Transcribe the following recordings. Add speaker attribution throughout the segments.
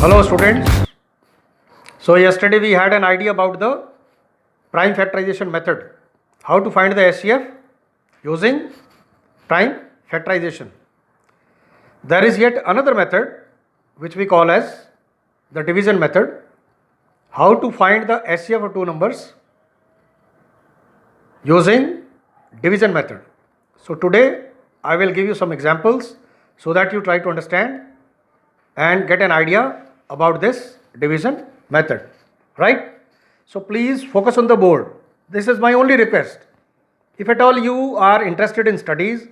Speaker 1: Hello students. So yesterday we had an idea about the prime factorization method. How to find the HCF using prime factorization. There is yet another method which we call as the division method. How to find the HCF of two numbers using division method. So today I will give you some examples so that you try to understand and get an idea about this division method, right? So please focus on the board. This is my only request. If at all you are interested in studies,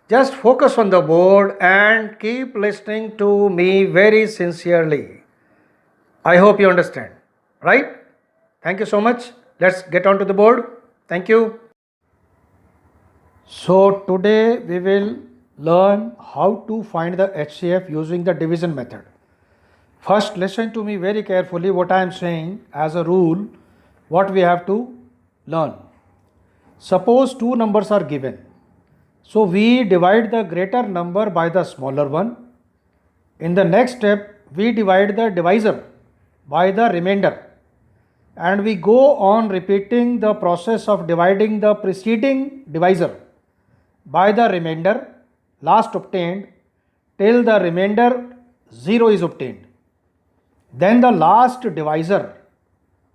Speaker 1: just focus on the board and keep listening to me very sincerely. I hope you understand, right? Thank you so much. Let's get on to the board. Thank you. So today we will learn how to find the HCF using the division method. First, listen to me very carefully what I am saying as a rule, what we have to learn. Suppose two numbers are given. So we divide the greater number by the smaller one. In the next step, we divide the divisor by the remainder. And we go on repeating the process of dividing the preceding divisor by the remainder last obtained till the remainder 0 is obtained. Then the last divisor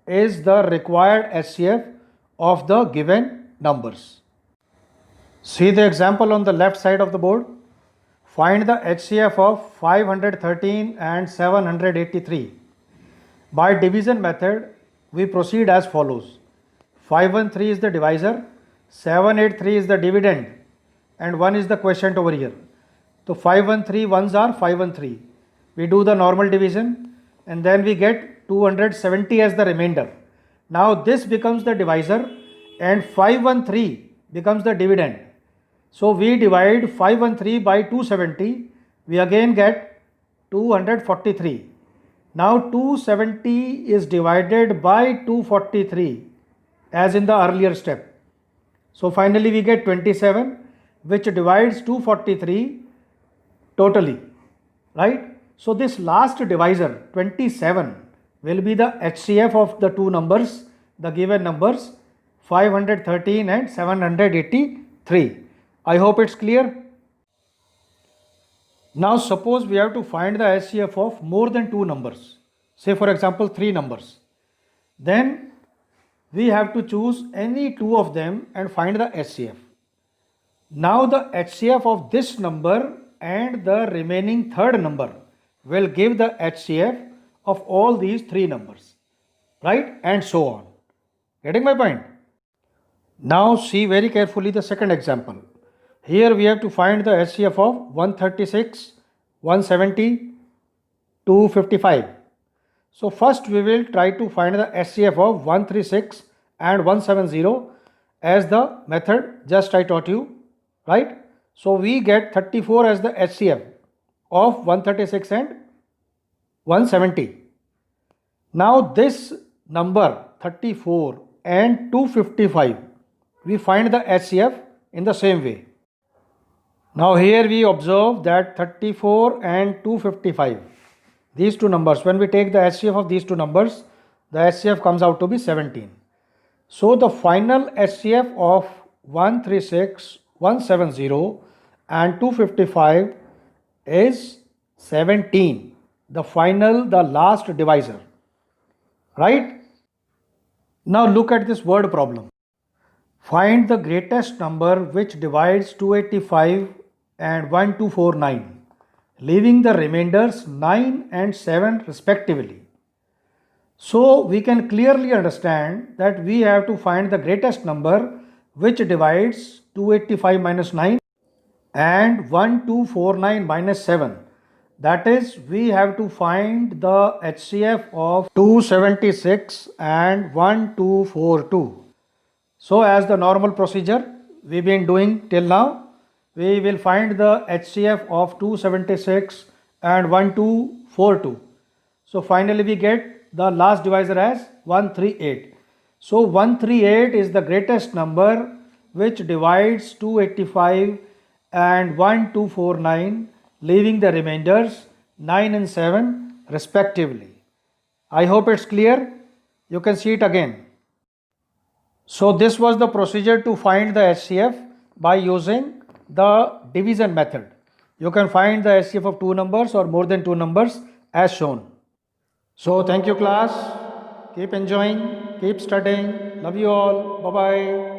Speaker 1: is the required HCF of the given numbers. See the example on the left side of the board. Find the HCF of 513 and 783. By division method, we proceed as follows. 513 is the divisor, 783 is the dividend, and 1 is the quotient over here. So 513 ones are 513. We do the normal division and then we get 270 as the remainder. Now this becomes the divisor and 513 becomes the dividend. So we divide 513 by 270, we again get 243. Now 270 is divided by 243 as in the earlier step. So finally we get 27, which divides 243 totally, right? So this last divisor 27 will be the HCF of the two numbers, the given numbers 513 and 783. I hope it's clear. Now suppose we have to find the HCF of more than two numbers, say for example three numbers. Then we have to choose any two of them and find the HCF. Now the HCF of this number and the remaining third number will give the HCF of all these three numbers, right? And so on. Getting my point? Now see very carefully the second example. Here we have to find the HCF of 136, 170, 255. So first we will try to find the HCF of 136 and 170 as the method just I taught you, right? So we get 34 as the HCF of 136 and 170. Now this number 34 and 255, we find the HCF in the same way. Now here we observe that 34 and 255, these two numbers, when we take the HCF of these two numbers, the HCF comes out to be 17. So the final HCF of 136, 170 and 255 is 17. The final, the last divisor, right? Now look at this word problem. Find the greatest number which divides 285 and 1249, leaving the remainders 9 and 7 respectively. So we can clearly understand that we have to find the greatest number which divides 285 minus 9 and 1249 minus 7. That is, we have to find the HCF of 276 and 1242. So as the normal procedure we've been doing till now, we will find the HCF of 276 and 1242. So finally we get the last divisor as 138. So 138 is the greatest number which divides 285 and 1249, leaving the remainders 9 and 7 respectively. I hope it's clear. You can see it again. So this was the procedure to find the HCF by using the division method. You can find the HCF of two numbers or more than two numbers as shown. So thank you class. Keep enjoying, keep studying. Love you all. Bye bye.